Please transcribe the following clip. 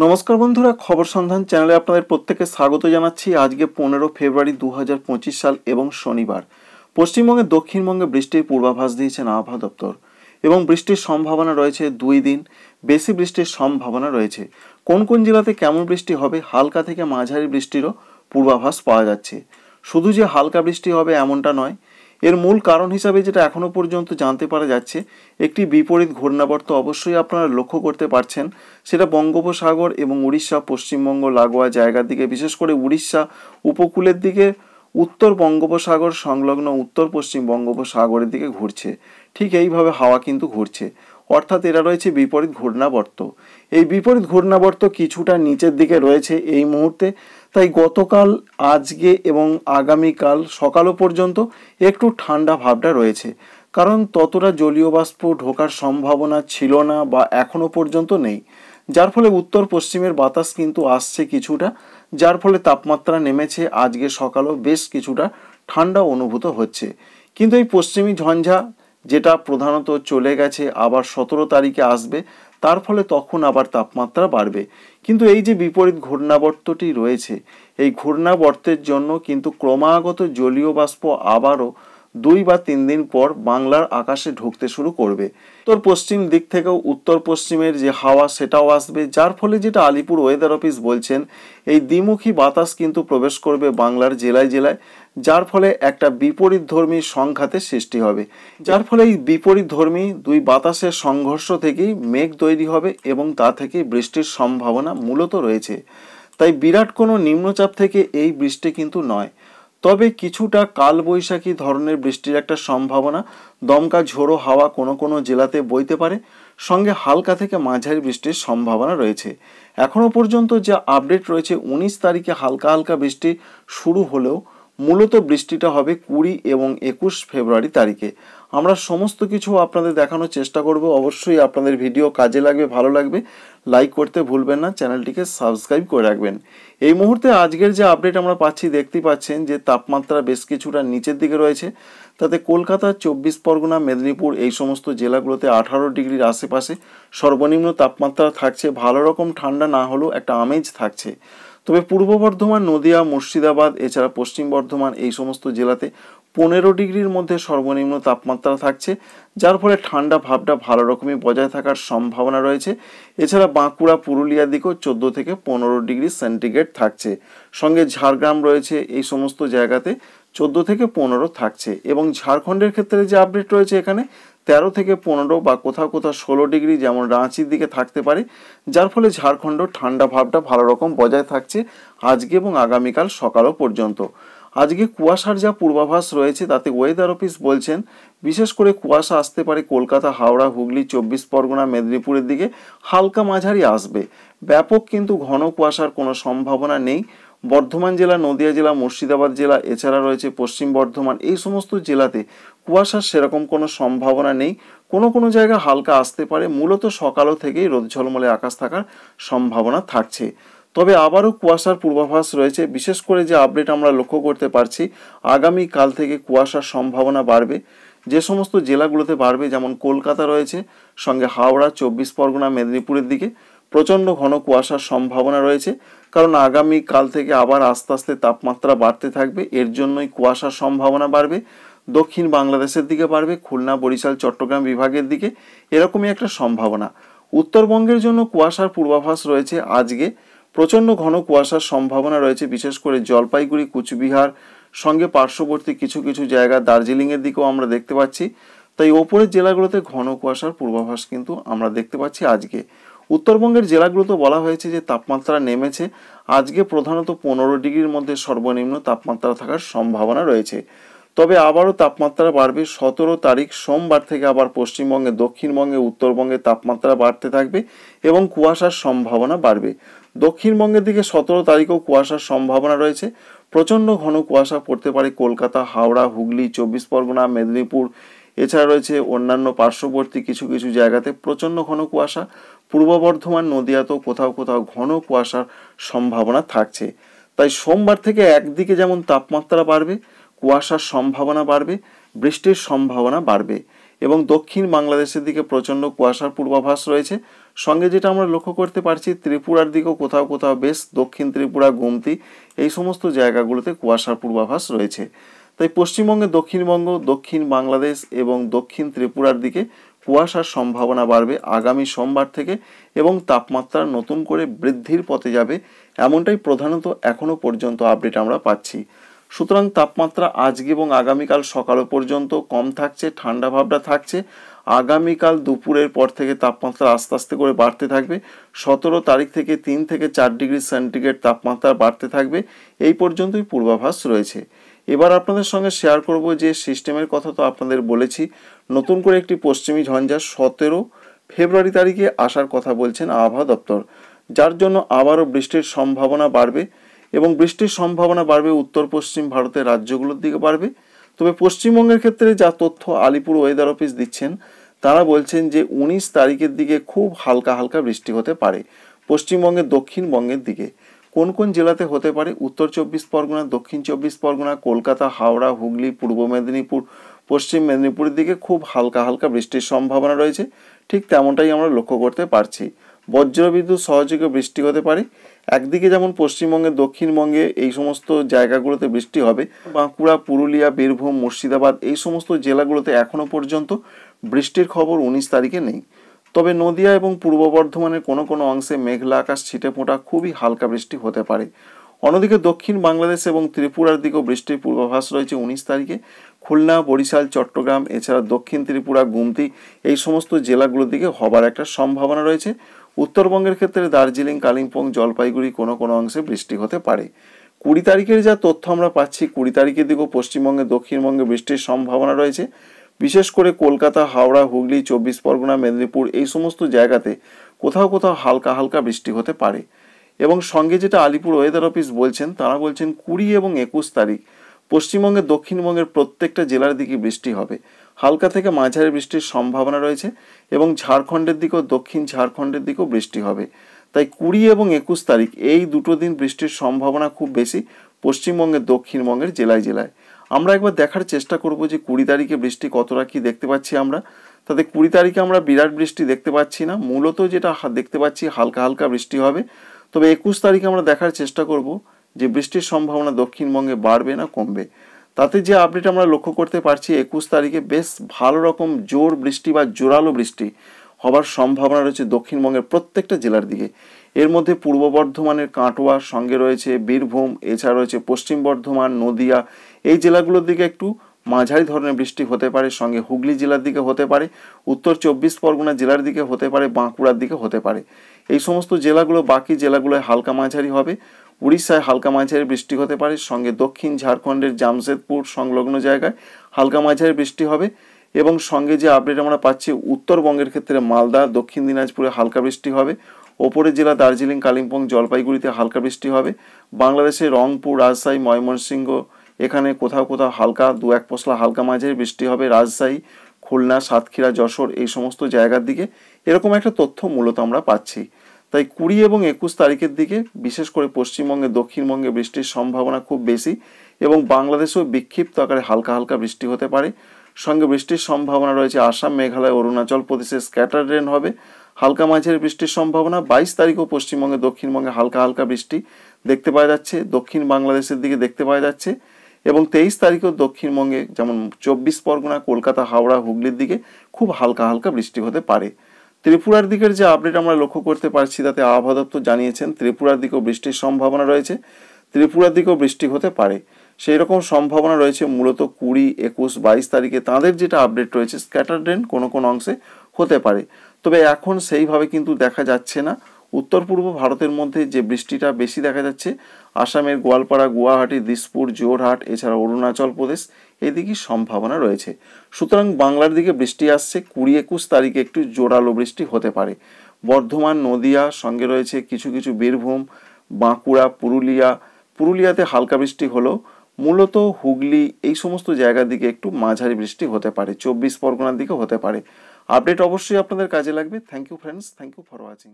নমস্কার বন্ধুরা, খবর সন্ধান চ্যানেলে আপনাদের প্রত্যেককে স্বাগত জানাচ্ছি। আজকে 15 ফেব্রুয়ারি 2025 সাল এবং শনিবার। পশ্চিমবঙ্গে দক্ষিণবঙ্গে বৃষ্টির পূর্বাভাস দিয়েছেন আবহাওয়া দপ্তর এবং বৃষ্টির সম্ভাবনা রয়েছে 2 দিন। বেশি বৃষ্টির সম্ভাবনা রয়েছে। কোন কোন জেলাতে কেমন বৃষ্টি হবে, হালকা থেকে মাঝারি বৃষ্টিরও পূর্বাভাস পাওয়া যাচ্ছে। শুধু যে হালকা বৃষ্টি হবে এমনটা নয়, এর মূল কারণ হিসাবে যেটা এখনো পর্যন্ত জানতে পারা যাচ্ছে, একটি বিপরীত ঘূর্ণাবর্ত অবশ্যই আপনারা লক্ষ্য করতে পারছেন। সেটা বঙ্গোপসাগর এবং উড়িষ্যা পশ্চিমবঙ্গ লাগোয়া জায়গার দিকে, বিশেষ করে উড়িষ্যা উপকূলের দিকে, উত্তর বঙ্গোপসাগর সংলগ্ন উত্তর পশ্চিম বঙ্গোপসাগরের দিকে ঘুরছে। ঠিক এইভাবে হাওয়া কিন্তু ঘুরছে, অর্থাৎ এরা রয়েছে বিপরীত ঘূর্ণাবর্ত। এই বিপরীত ঘূর্ণাবর্ত কিছুটা নিচের দিকে রয়েছে এই মুহূর্তে। তাই গতকাল, আজকে এবং আগামীকাল সকালও পর্যন্ত একটু ঠান্ডা ভাবটা রয়েছে, কারণ ততটা জলীয় বাষ্প ঢোকার সম্ভাবনা ছিল না বা এখনো পর্যন্ত নেই। যার ফলে উত্তর পশ্চিমের বাতাস কিন্তু আসছে কিছুটা, যার ফলে তাপমাত্রা নেমেছে। আজকে সকালও বেশ কিছুটা ঠান্ডা অনুভূত হচ্ছে। কিন্তু এই পশ্চিমী ঝঞ্ঝা যেটা প্রধানত চলে গেছে, আবার 17 তারিখে আসবে, তার ফলে তখন আবার তাপমাত্রা বাড়বে। কিন্তু এই যে বিপরীত ঘূর্ণাবর্তটি রয়েছে, এই ঘূর্ণাবর্তের জন্য কিন্তু ক্রমাগত জলীয় বাষ্প আবারও 2 বা 3 দিন পর বাংলার আকাশে ঢুকতে শুরু করবে। উত্তর পশ্চিম দিক থেকেও উত্তর পশ্চিমের যে হাওয়া সেটাও আসবে, যার ফলে যেটা আলিপুর ওয়েদার অফিস বলছেন, এই দ্বিমুখী বাতাস কিন্তু প্রবেশ করবে বাংলার জেলায় জেলায়, যার ফলে একটা বিপরীতধর্মী সংঘাতের সৃষ্টি হবে। যার ফলে এই বিপরীতধর্মী দুই বাতাসের সংঘর্ষ থেকেই মেঘ তৈরি হবে এবং তা থেকে বৃষ্টির সম্ভাবনা মূলত রয়েছে। তাই বিরাট কোনো নিম্নচাপ থেকে এই বৃষ্টি কিন্তু নয়, তবে কিছুটা কালবৈশাখী ধরনের বৃষ্টির একটা সম্ভাবনা, দমকা ঝোড়ো হাওয়া কোনো কোনো জেলাতে বইতে পারে, সঙ্গে হালকা থেকে মাঝারি বৃষ্টির সম্ভাবনা রয়েছে। এখনও পর্যন্ত যা আপডেট রয়েছে, 19 তারিখে হালকা হালকা বৃষ্টি শুরু হলেও মূলত বৃষ্টিটা হবে 20 এবং 21 ফেব্রুয়ারি তারিখে। আমরা সমস্ত কিছু আপনাদের দেখানোর চেষ্টা করব। অবশ্যই আপনাদের ভিডিও কাজে লাগবে, ভালো লাগবে, লাইক করতে ভুলবেন না, চ্যানেলটিকে সাবস্ক্রাইব করে রাখবেন। এই মুহূর্তে আজকের যে আপডেট আমরা পাচ্ছি, দেখতে পাচ্ছেন যে তাপমাত্রা বেশ কিছুটা নিচের দিকে রয়েছে। তাতে কলকাতা, 24 পরগনা, মেদিনীপুর এই সমস্ত জেলাগুলোতে 18 ডিগ্রির আশেপাশে সর্বনিম্ন তাপমাত্রা থাকছে। ভালো রকম ঠান্ডা না হলেও একটা আমেজ থাকছে। তবে পূর্ব বর্ধমান, নদিয়া, মুর্শিদাবাদ এছাড়া পশ্চিম বর্ধমান এই সমস্ত জেলাতে 15 ডিগ্রির মধ্যে সর্বনিম্ন তাপমাত্রা থাকছে, যার ফলে ঠান্ডা ভাবটা ভালো রকমই বজায় থাকার সম্ভাবনা রয়েছে। এছাড়া বাঁকুড়া, পুরুলিয়ার দিকেও 14 থেকে 15 ডিগ্রি সেন্টিগ্রেড থাকছে। সঙ্গে ঝাড়গ্রাম রয়েছে, এই সমস্ত জায়গাতে 14 থেকে 15 থাকছে। এবং ঝাড়খণ্ডের ক্ষেত্রে যে আপডেট রয়েছে, এখানে 13 থেকে 15 বা কোথাও কোথাও 16 ডিগ্রি, যেমন রাঁচির দিকে থাকতে পারে, যার ফলে ঝাড়খণ্ড ঠান্ডা ভাবটা ভালো রকম বজায় থাকছে আজকে এবং আগামীকাল সকালও পর্যন্ত। আজকে কুয়াশার যা পূর্বাভাস রয়েছে, তাতে ওয়েদার অফিস বলছেন বিশেষ করে কুয়াশা আসতে পারে কলকাতা, হাওড়া, হুগলি, 24 পরগনা, মেদিনীপুরের দিকে হালকা মাঝারি আসবে। ব্যাপক কিন্তু ঘন কুয়াশার কোনো সম্ভাবনা নেই। বর্ধমান জেলা, নদিয়া জেলা, মুর্শিদাবাদ জেলা এছাড়া রয়েছে পশ্চিম বর্ধমান, এই সমস্ত জেলাতে কুয়াশার সেরকম কোনো সম্ভাবনা নেই। কোনো কোনো জায়গা হালকা আসতে পারে। মূলত সকালও থেকেই রোদ ঝলমলে আকাশ থাকার সম্ভাবনা থাকছে। তবে আবারও কুয়াশার পূর্বাভাস রয়েছে। বিশেষ করে যে আপডেট আমরা লক্ষ্য করতে পারছি, আগামীকাল থেকে কুয়াশার সম্ভাবনা বাড়বে। যে সমস্ত জেলাগুলোতে বাড়বে, যেমন কলকাতা রয়েছে, সঙ্গে হাওড়া, 24 পরগনা, মেদিনীপুরের দিকে প্রচণ্ড ঘন কুয়াশার সম্ভাবনা রয়েছে। কারণ আগামীকাল থেকে আবার আস্তে আস্তে তাপমাত্রা বাড়তে থাকবে, এর জন্যই কুয়াশার সম্ভাবনা বাড়বে। দক্ষিণ বাংলাদেশের দিকে বাড়বে, খুলনা, বরিশাল, চট্টগ্রাম বিভাগের দিকে এরকমই একটা সম্ভাবনা। উত্তরবঙ্গের জন্য কুয়াশার পূর্বাভাস রয়েছে। আজকে প্রচণ্ড ঘন কুয়াশার সম্ভাবনা রয়েছে, বিশেষ করে জলপাইগুড়ি, কুচবিহার, সঙ্গে পার্শ্ববর্তী কিছু কিছু জায়গা দার্জিলিংয়ের দিকেও আমরা দেখতে পাচ্ছি। তাই ওপরের জেলাগুলোতে ঘন কুয়াশার পূর্বাভাস কিন্তু আমরা দেখতে পাচ্ছি আজকে। উত্তরবঙ্গের জেলাগুলোতে বলা হয়েছে যে তাপমাত্রা নেমেছে। আজকে প্রধানত 15 ডিগ্রির মধ্যে সর্বনিম্ন তাপমাত্রা থাকার সম্ভাবনা রয়েছে। তবে আবারও তাপমাত্রা বাড়বে 17 তারিখ সোমবার থেকে। আবার পশ্চিমবঙ্গে, দক্ষিণবঙ্গে, উত্তরবঙ্গে তাপমাত্রা বাড়তে থাকবে এবং কুয়াশার সম্ভাবনা বাড়বে। দক্ষিণবঙ্গের দিকে 17 তারিখেও কুয়াশার সম্ভাবনা রয়েছে। প্রচণ্ড ঘন কুয়াশা পড়তে পারে কলকাতা, হাওড়া, হুগলি, 24 পরগনা, মেদিনীপুর এছাড়া রয়েছে অন্যান্য পার্শ্ববর্তী কিছু কিছু জায়গাতে প্রচণ্ড ঘন কুয়াশা। পূর্ব বর্ধমান, নদিয়াতেও কোথাও কোথাও ঘন কুয়াশার সম্ভাবনা থাকছে। তাই সোমবার থেকে একদিকে যেমন তাপমাত্রা বাড়বে, কুয়াশার সম্ভাবনা বাড়বে, বৃষ্টির সম্ভাবনা বাড়বে। এবং দক্ষিণ বাংলাদেশের দিকে প্রচণ্ড কুয়াশার পূর্বাভাস রয়েছে। সঙ্গে যেটা আমরা লক্ষ্য করতে পারছি, ত্রিপুরার দিকেও কোথাও কোথাও বেশ দক্ষিণ ত্রিপুরা, গোমতি এই সমস্ত জায়গাগুলোতে কুয়াশার পূর্বাভাস রয়েছে। তাই পশ্চিমবঙ্গে দক্ষিণবঙ্গ, দক্ষিণ বাংলাদেশ এবং দক্ষিণ ত্রিপুরার দিকে কুয়াশার সম্ভাবনা বাড়বে আগামী সোমবার থেকে এবং তাপমাত্রা নতুন করে বৃদ্ধির পথে যাবে, এমনটাই প্রধানত এখনও পর্যন্ত আপডেট আমরা পাচ্ছি। সুতরাং তাপমাত্রা আজকে এবং আগামীকাল সকাল পর্যন্ত কম থাকছে, ঠান্ডা ভাবটা থাকছে। আগামীকাল দুপুরের পর থেকে তাপমাত্রা আস্তে আস্তে করে বাড়তে থাকবে। 17 তারিখ থেকে 3 থেকে 4 ডিগ্রি সেন্টিগ্রেড তাপমাত্রা বাড়তে থাকবে, এই পর্যন্তই পূর্বাভাস রয়েছে। এবার আপনাদের সঙ্গে শেয়ার করব যে সিস্টেমের কথা তো আপনাদের বলেছি, নতুন করে একটি পশ্চিমী ঝঞ্ঝা 17 ফেব্রুয়ারি তারিখে আসার কথা বলছেন আবহাওয়া দপ্তর, যার জন্য আবারও বৃষ্টির সম্ভাবনা বাড়বে এবং বৃষ্টির সম্ভাবনা বাড়বে উত্তর পশ্চিম ভারতের রাজ্যগুলোর দিকে বাড়বে। তবে পশ্চিমবঙ্গের ক্ষেত্রে যা তথ্য আলিপুর ওয়েদার অফিস দিচ্ছেন, তারা বলছেন যে 19 তারিখের দিকে খুব হালকা হালকা বৃষ্টি হতে পারে পশ্চিমবঙ্গের দক্ষিণবঙ্গের দিকে। কোন কোন জেলাতে হতে পারে? উত্তর 24 পরগনা, দক্ষিণ 24 পরগনা, কলকাতা, হাওড়া, হুগলি, পূর্ব মেদিনীপুর, পশ্চিম মেদিনীপুরের দিকে খুব হালকা হালকা বৃষ্টির সম্ভাবনা রয়েছে। ঠিক তেমনটাই আমরা লক্ষ্য করতে পারছি। বজ্রবিদ্যুৎ সহযোগে বৃষ্টি হতে পারে। একদিকে যেমন পশ্চিমবঙ্গে, দক্ষিণবঙ্গে এই সমস্ত জায়গাগুলোতে বৃষ্টি হবে, বাঁকুড়া, পুরুলিয়া, বীরভূম, মুর্শিদাবাদ এই সমস্ত জেলাগুলোতে এখনও পর্যন্ত বৃষ্টির খবর 19 তারিখে নেই। তবে নদিয়া এবং পূর্ব বর্ধমানের কোনো কোনো অংশে মেঘলা আকাশ, ছিটেফোঁটা খুবই হালকা বৃষ্টি হতে পারে। অন্যদিকে দক্ষিণ বাংলাদেশ এবং ত্রিপুরার দিকেও বৃষ্টির পূর্বাভাস রয়েছে 19 তারিখে। খুলনা, বরিশাল, চট্টগ্রাম এছাড়া দক্ষিণ ত্রিপুরা, গুমতি এই সমস্ত জেলাগুলোর দিকে হবার একটা সম্ভাবনা রয়েছে। উত্তরবঙ্গের ক্ষেত্রে দার্জিলিং, কালিম্পং, জলপাইগুড়ি কোনো কোনো অংশে বৃষ্টি হতে পারে। 20 তারিখের যা তথ্য আমরা পাচ্ছি, 20 তারিখের দিকেও পশ্চিমবঙ্গে, দক্ষিণবঙ্গে বৃষ্টির সম্ভাবনা রয়েছে। বিশেষ করে কলকাতা, হাওড়া, হুগলি, 24 পরগনা, মেদিনীপুর এই সমস্ত জায়গাতে কোথাও কোথাও হালকা হালকা বৃষ্টি হতে পারে। এবং সঙ্গে যেটা আলিপুর ওয়েদার অফিস বলছেন, তারা বলছেন 20 এবং 21 তারিখ পশ্চিমবঙ্গের, দক্ষিণবঙ্গের প্রত্যেকটা জেলার দিকে বৃষ্টি হবে। হালকা থেকে মাঝারি বৃষ্টির সম্ভাবনা রয়েছে এবং ঝাড়খণ্ডের দিকেও, দক্ষিণ ঝাড়খণ্ডের দিকেও বৃষ্টি হবে। তাই 20 এবং 21 তারিখ এই দুটো দিন বৃষ্টির সম্ভাবনা খুব বেশি পশ্চিমবঙ্গের, দক্ষিণবঙ্গের জেলায় জেলায়। আমরা একবার দেখার চেষ্টা করব যে 20 তারিখে বৃষ্টি কতটা কি দেখতে পাচ্ছি আমরা। তাতে 20 তারিখে আমরা বিরাট বৃষ্টি দেখতে পাচ্ছি না, মূলত যেটা দেখতে পাচ্ছি হালকা হালকা বৃষ্টি হবে। তবে 21 তারিখে আমরা দেখার চেষ্টা করব যে বৃষ্টির সম্ভাবনা দক্ষিণবঙ্গে বাড়বে না কমবে। তাতে যে আপডেট আমরা লক্ষ্য করতে পারছি, 21 তারিখে বেশ ভালো রকম জোর বৃষ্টি বা জোরালো বৃষ্টি হবার সম্ভাবনা রয়েছে দক্ষিণবঙ্গের প্রত্যেকটা জেলার দিকে। এর মধ্যে পূর্ব বর্ধমানের কাটোয়া, সঙ্গে রয়েছে বীরভূম, এছাড়া রয়েছে পশ্চিম বর্ধমান, নদিয়া এই জেলাগুলোর দিকে একটু মাঝারি ধরনের বৃষ্টি হতে পারে। সঙ্গে হুগলি জেলার দিকে হতে পারে, উত্তর 24 পরগনা জেলার দিকে হতে পারে, বাঁকুড়ার দিকে হতে পারে। এই সমস্ত জেলাগুলো, বাকি জেলাগুলোয় হালকা মাঝারি হবে। উড়িষ্যায় হালকা মাঝারি বৃষ্টি হতে পারে। সঙ্গে দক্ষিণ ঝাড়খণ্ডের জামশেদপুর সংলগ্ন জায়গায় হালকা মাঝারি বৃষ্টি হবে। এবং সঙ্গে যে আপডেট আমরা পাচ্ছি, উত্তরবঙ্গের ক্ষেত্রে মালদা, দক্ষিণ দিনাজপুরে হালকা বৃষ্টি হবে। ওপরের জেলা দার্জিলিং, কালিম্পং, জলপাইগুড়িতে হালকা বৃষ্টি হবে। বাংলাদেশের রংপুর, রাজশাহী, ময়মনসিংহ এখানে কোথাও কোথাও হালকা 2-1 পশলা হালকা মাঝারি বৃষ্টি হবে। রাজশাহী, খুলনা, সাতক্ষীরা, যশোর এই সমস্ত জায়গার দিকে এরকম একটা তথ্য মূলত আমরা পাচ্ছি। তাই 20 এবং 21 তারিখের দিকে বিশেষ করে পশ্চিমবঙ্গে, দক্ষিণবঙ্গে বৃষ্টির সম্ভাবনা খুব বেশি এবং বাংলাদেশেও বিক্ষিপ্ত আকারে হালকা হালকা বৃষ্টি হতে পারে। সঙ্গে বৃষ্টির সম্ভাবনা রয়েছে আসাম, মেঘালয়, অরুণাচল প্রদেশে স্ক্যাটার রেন হবে। হালকা মাঝারি বৃষ্টির সম্ভাবনা। 22 তারিখও পশ্চিমবঙ্গে, দক্ষিণবঙ্গে হালকা হালকা বৃষ্টি দেখতে পাওয়া যাচ্ছে, দক্ষিণ বাংলাদেশের দিকে দেখতে পাওয়া যাচ্ছে। এবং 23 তারিখেও দক্ষিণবঙ্গে যেমন 24 পরগনা, কলকাতা, হাওড়া, হুগলির দিকে খুব হালকা হালকা বৃষ্টি হতে পারে। ত্রিপুরার দিকের যে আপডেট আমরা লক্ষ্য করতে পারছি, তাতে আবহাওয়া দপ্তর জানিয়েছেন ত্রিপুরার দিকেও বৃষ্টির সম্ভাবনা রয়েছে। ত্রিপুরার দিকেও বৃষ্টি হতে পারে, সেই রকম সম্ভাবনা রয়েছে মূলত 20, 21, 22 তারিখে। তাদের যেটা আপডেট রয়েছে, স্ক্যাটার রেন কোনো কোনো অংশে হতে পারে। তবে এখন সেইভাবে কিন্তু দেখা যাচ্ছে না। উত্তর পূর্ব ভারতের মধ্যে যে বৃষ্টিটা বেশি দেখা যাচ্ছে, আসামের গোয়ালপাড়া, গুয়াহাটি, দিসপুর, জোরহাট এছাড়া অরুণাচল প্রদেশ এদিকেই সম্ভাবনা রয়েছে। সুতরাং বাংলার দিকে বৃষ্টি আসছে। 20, 21 তারিখে একটু জোরালো বৃষ্টি হতে পারে। বর্ধমান, নদিয়া সঙ্গে রয়েছে কিছু কিছু বীরভূম, বাঁকুড়া, পুরুলিয়াতে হালকা বৃষ্টি হলেও মূলত হুগলি এই সমস্ত জায়গার দিকে একটু মাঝারি বৃষ্টি হতে পারে। 24 পরগনার দিকে হতে পারে। আপডেট অবশ্যই আপনাদের কাজে লাগবে। Thank you friends, thank you for watching.